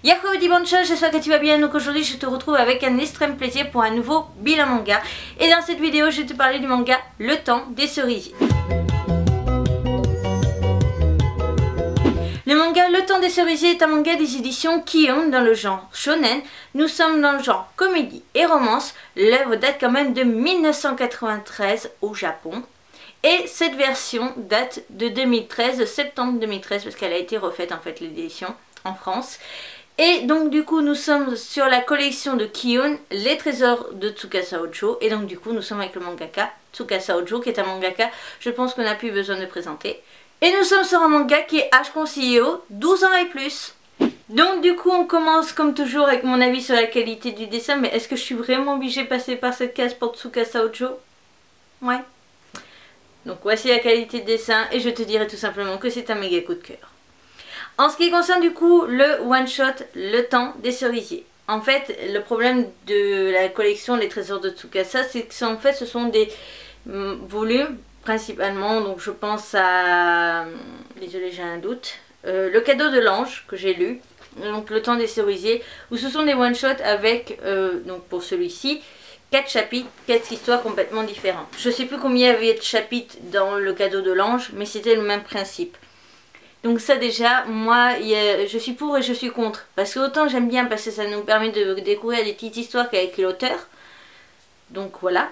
Yahoo Dibancha, j'espère que tu vas bien. Donc aujourd'hui je te retrouve avec un extrême plaisir pour un nouveau bilan manga. Et dans cette vidéo je vais te parler du manga Le Temps des Cerisiers. Le manga Le Temps des Cerisiers est un manga des éditions Ki-On dans le genre shonen. Nous sommes dans le genre comédie et romance. L'œuvre date quand même de 1993 au Japon. Et cette version date de 2013, de septembre 2013, parce qu'elle a été refaite en fait l'édition en France. Et donc du coup nous sommes sur la collection de Ki-On, Les Trésors de Tsukasa Ojo. Et donc du coup nous sommes avec le mangaka Tsukasa Ojo, qui est un mangaka, je pense qu'on n'a plus besoin de présenter. Et nous sommes sur un manga qui est H-Con CEO, 12 ans et plus. Donc du coup on commence comme toujours avec mon avis sur la qualité du dessin. Mais est-ce que je suis vraiment obligée de passer par cette case pour Tsukasa Ojo? Ouais. Donc voici la qualité de dessin et je te dirai tout simplement que c'est un méga coup de cœur. En ce qui concerne du coup le one shot Le Temps des Cerisiers. En fait le problème de la collection Les Trésors de Tsukasa, c'est que en fait ce sont des volumes principalement. Donc je pense à, désolé j'ai un doute, Le Cadeau de l'Ange que j'ai lu. Donc Le Temps des Cerisiers, où ce sont des one shot avec, donc pour celui-ci, 4 chapitres, 4 histoires complètement différentes. Je sais plus combien il y avait de chapitres dans Le Cadeau de l'Ange, mais c'était le même principe. Donc ça déjà, moi, je suis pour et je suis contre. Parce que autant j'aime bien, parce que ça nous permet de découvrir des petites histoires qu'a écrit l'auteur. Donc voilà.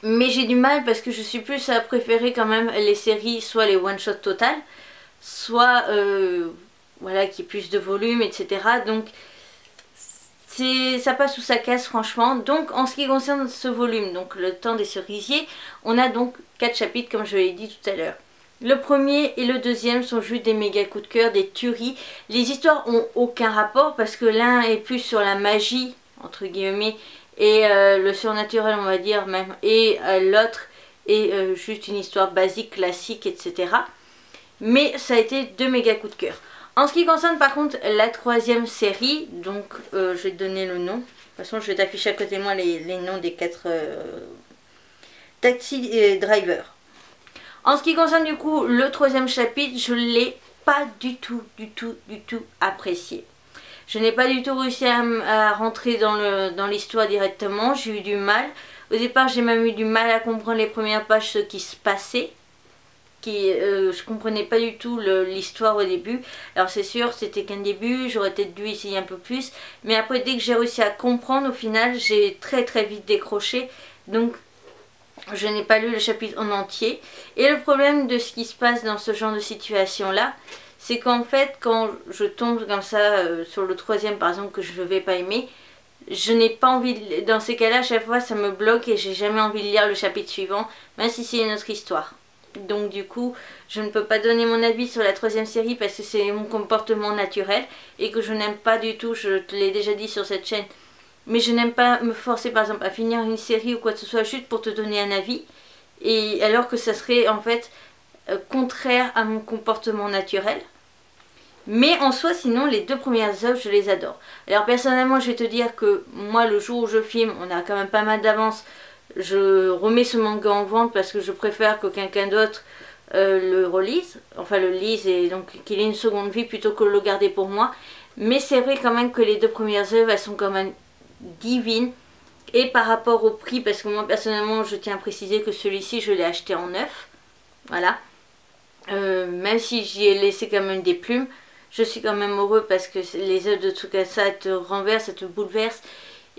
Mais j'ai du mal parce que je suis plus à préférer quand même les séries, soit les one-shot total, soit voilà, qu'il y ait plus de volume, etc. Donc ça passe sous sa case franchement. Donc en ce qui concerne ce volume, donc Le Temps des Cerisiers, on a donc 4 chapitres comme je l'ai dit tout à l'heure. Le premier et le deuxième sont juste des méga coups de cœur, des tueries. Les histoires ont aucun rapport parce que l'un est plus sur la magie, entre guillemets, et le surnaturel on va dire même, et l'autre est juste une histoire basique, classique, etc. Mais ça a été 2 méga coups de cœur. En ce qui concerne par contre la troisième série, donc je vais te donner le nom. De toute façon je vais t'afficher à côté de moi les noms des 4 taxi drivers. En ce qui concerne du coup le troisième chapitre, je ne l'ai pas du tout apprécié. Je n'ai pas du tout réussi à rentrer dans l'histoire directement, j'ai eu du mal. Au départ j'ai même eu du mal à comprendre les premières pages, ce qui se passait. Je comprenais pas du tout l'histoire au début. Alors c'est sûr c'était qu'un début, j'aurais peut-être dû essayer un peu plus. Mais après dès que j'ai réussi à comprendre, au final j'ai très vite décroché. Donc je n'ai pas lu le chapitre en entier. Et le problème de ce qui se passe dans ce genre de situation là, c'est qu'en fait quand je tombe comme ça sur le troisième par exemple que je ne vais pas aimer, je n'ai pas envie de, dans ces cas là à chaque fois ça me bloque et j'ai jamais envie de lire le chapitre suivant, même si c'est une autre histoire. Donc du coup je ne peux pas donner mon avis sur la troisième série parce que c'est mon comportement naturel et que je n'aime pas du tout. Je te l'ai déjà dit sur cette chaîne, mais je n'aime pas me forcer par exemple à finir une série ou quoi que ce soit juste pour te donner un avis, et alors que ça serait en fait contraire à mon comportement naturel. Mais en soi sinon les 2 premières œuvres je les adore. Alors personnellement je vais te dire que moi le jour où je filme, on a quand même pas mal d'avance, je remets ce manga en vente parce que je préfère que quelqu'un d'autre le relise, enfin le lise, et donc qu'il ait une seconde vie plutôt que de le garder pour moi. Mais c'est vrai quand même que les 2 premières œuvres elles sont quand même divines. Et par rapport au prix, parce que moi personnellement je tiens à préciser que celui-ci je l'ai acheté en neuf, voilà, même si j'y ai laissé quand même des plumes, je suis quand même heureux parce que les œuvres de Tsukasa elles te renversent, elles te bouleversent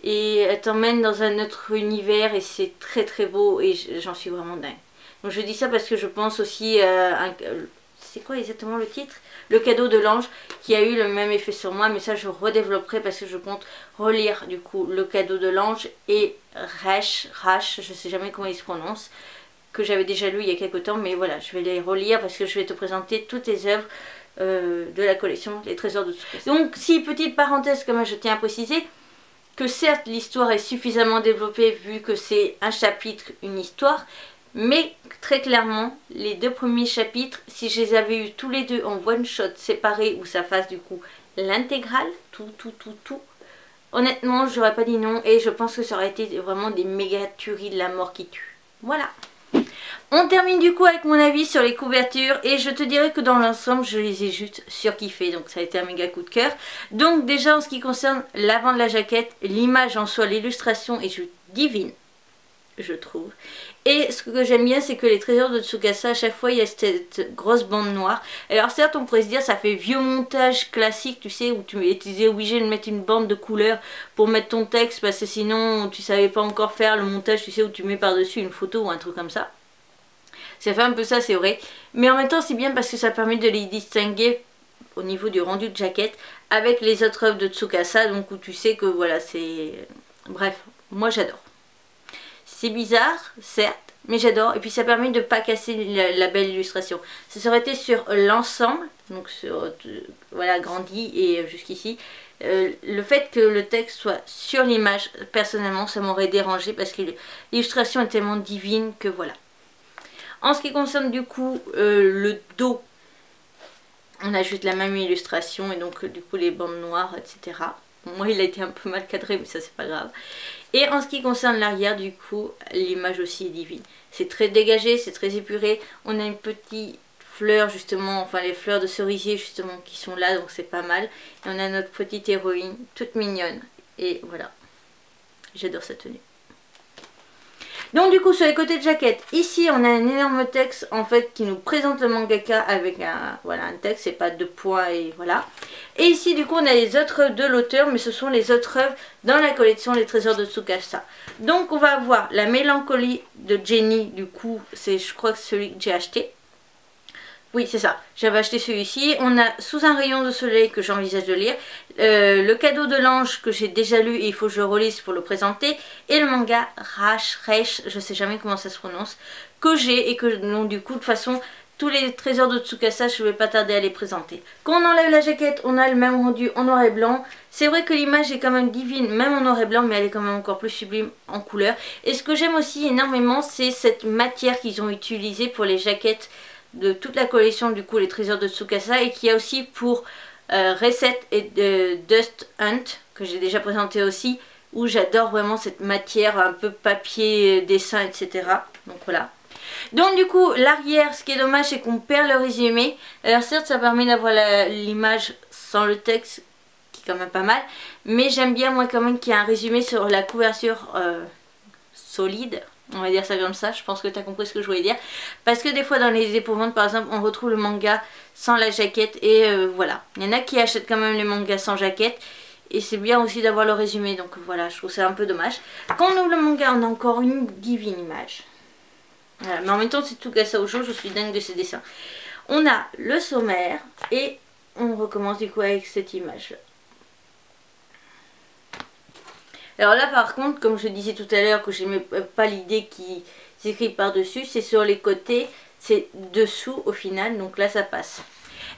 et elles t'emmènent dans un autre univers et c'est très beau et j'en suis vraiment dingue. Donc je dis ça parce que je pense aussi à c'est quoi exactement le titre? Le Cadeau de l'Ange, qui a eu le même effet sur moi, mais ça je redévelopperai parce que je compte relire du coup Le Cadeau de l'Ange et Rash, je sais jamais comment il se prononce, que j'avais déjà lu il y a quelques temps, mais voilà, je vais les relire parce que je vais te présenter toutes les œuvres de la collection Les Trésors de Tsukasa. Donc si, petite parenthèse quand même, je tiens à préciser que certes l'histoire est suffisamment développée vu que c'est un chapitre, une histoire, mais très clairement les 2 premiers chapitres, si je les avais eu tous les 2 en one shot séparés, où ça fasse du coup l'intégrale, tout, honnêtement j'aurais pas dit non et je pense que ça aurait été vraiment des méga tueries de la mort qui tue. Voilà. On termine du coup avec mon avis sur les couvertures et je te dirais que dans l'ensemble je les ai juste surkiffées, donc ça a été un méga coup de cœur. Donc déjà en ce qui concerne l'avant de la jaquette, l'image en soi, l'illustration est juste divine, je trouve. Et ce que j'aime bien c'est que les trésors de Tsukasa, à chaque fois il y a cette grosse bande noire. Alors certes on pourrait se dire ça fait vieux montage classique, tu sais, où tu étais obligé de mettre une bande de couleur pour mettre ton texte parce que sinon tu savais pas encore faire le montage, tu sais, où tu mets par dessus une photo ou un truc comme ça. Ça fait un peu ça, c'est vrai. Mais en même temps, c'est bien parce que ça permet de les distinguer au niveau du rendu de jaquette avec les autres œuvres de Tsukasa. Donc où tu sais que voilà, c'est... Bref, moi j'adore. C'est bizarre, certes, mais j'adore. Et puis ça permet de ne pas casser la belle illustration. Ça aurait été sur l'ensemble, donc sur... voilà, grandi et jusqu'ici. Le fait que le texte soit sur l'image, personnellement, ça m'aurait dérangé parce que l'illustration est tellement divine que voilà. En ce qui concerne du coup le dos, on a juste la même illustration et donc du coup les bandes noires, etc. Bon, moi il a été un peu mal cadré mais ça c'est pas grave. Et en ce qui concerne l'arrière du coup, l'image aussi est divine. C'est très dégagé, c'est très épuré. On a une petite fleur justement, enfin les fleurs de cerisier justement qui sont là, donc c'est pas mal. Et on a notre petite héroïne toute mignonne. Et voilà, j'adore sa tenue. Donc du coup sur les côtés de jaquette, ici on a un énorme texte en fait qui nous présente le mangaka avec un, voilà, un texte, c'est pas de points et voilà. Et ici du coup on a les autres œuvres de l'auteur, mais ce sont les autres œuvres dans la collection Les Trésors de Tsukasa. Donc on va avoir La Mélancolie de Jenny, du coup c'est je crois que celui que j'ai acheté. Oui, c'est ça. J'avais acheté celui-ci. On a Sous un rayon de soleil que j'envisage de lire. Le cadeau de l'ange que j'ai déjà lu et il faut que je relise pour le présenter. Et le manga Reich, je sais jamais comment ça se prononce, que j'ai et que donc du coup de toute façon tous les trésors de Tsukasa je vais pas tarder à les présenter. Quand on enlève la jaquette, on a le même rendu en noir et blanc. C'est vrai que l'image est quand même divine, même en noir et blanc, mais elle est quand même encore plus sublime en couleur. Et ce que j'aime aussi énormément, c'est cette matière qu'ils ont utilisée pour les jaquettes de toute la collection du coup les trésors de Tsukasa et qui a aussi pour Reset et Dust Hunt que j'ai déjà présenté aussi, où j'adore vraiment cette matière un peu papier, dessin, etc. Donc voilà. Donc du coup l'arrière, ce qui est dommage c'est qu'on perd le résumé. Alors certes ça permet d'avoir l'image sans le texte qui est quand même pas mal, mais j'aime bien moi quand même qu'il y ait un résumé sur la couverture solide. On va dire ça comme ça, je pense que tu as compris ce que je voulais dire. Parce que des fois dans les épouvantes par exemple on retrouve le manga sans la jaquette et voilà. Il y en a qui achètent quand même les mangas sans jaquette et c'est bien aussi d'avoir le résumé, donc voilà, je trouve ça un peu dommage. Quand on ouvre le manga on a encore une divine image. Voilà, mais en même temps c'est Tsukasa Ojo, je suis dingue de ses dessins. On a le sommaire et on recommence du coup avec cette image là. Alors là par contre, comme je disais tout à l'heure que j'aimais pas l'idée qui s'écrit par dessus, c'est sur les côtés, c'est dessous au final, donc là ça passe.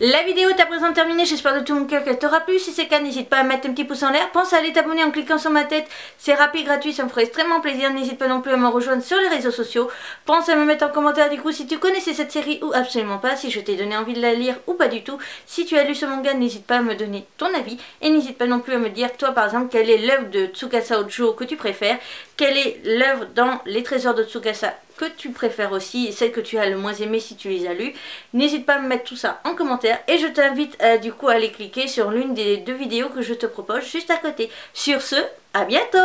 La vidéo est à présent terminée, j'espère de tout mon cœur qu'elle t'aura plu. Si c'est le cas, n'hésite pas à mettre un petit pouce en l'air. Pense à aller t'abonner en cliquant sur ma tête, c'est rapide, gratuit, ça me ferait extrêmement plaisir. N'hésite pas non plus à me rejoindre sur les réseaux sociaux. Pense à me mettre en commentaire du coup si tu connaissais cette série ou absolument pas, si je t'ai donné envie de la lire ou pas du tout. Si tu as lu ce manga, n'hésite pas à me donner ton avis. Et n'hésite pas non plus à me dire, toi par exemple, quelle est l'œuvre de Tsukasa Ojo que tu préfères. Quelle est l'œuvre dans Les Trésors de Tsukasa que tu préfères aussi, et celle que tu as le moins aimée si tu les as lues. N'hésite pas à me mettre tout ça en commentaire et je t'invite du coup à aller cliquer sur l'une des deux vidéos que je te propose juste à côté. Sur ce, à bientôt!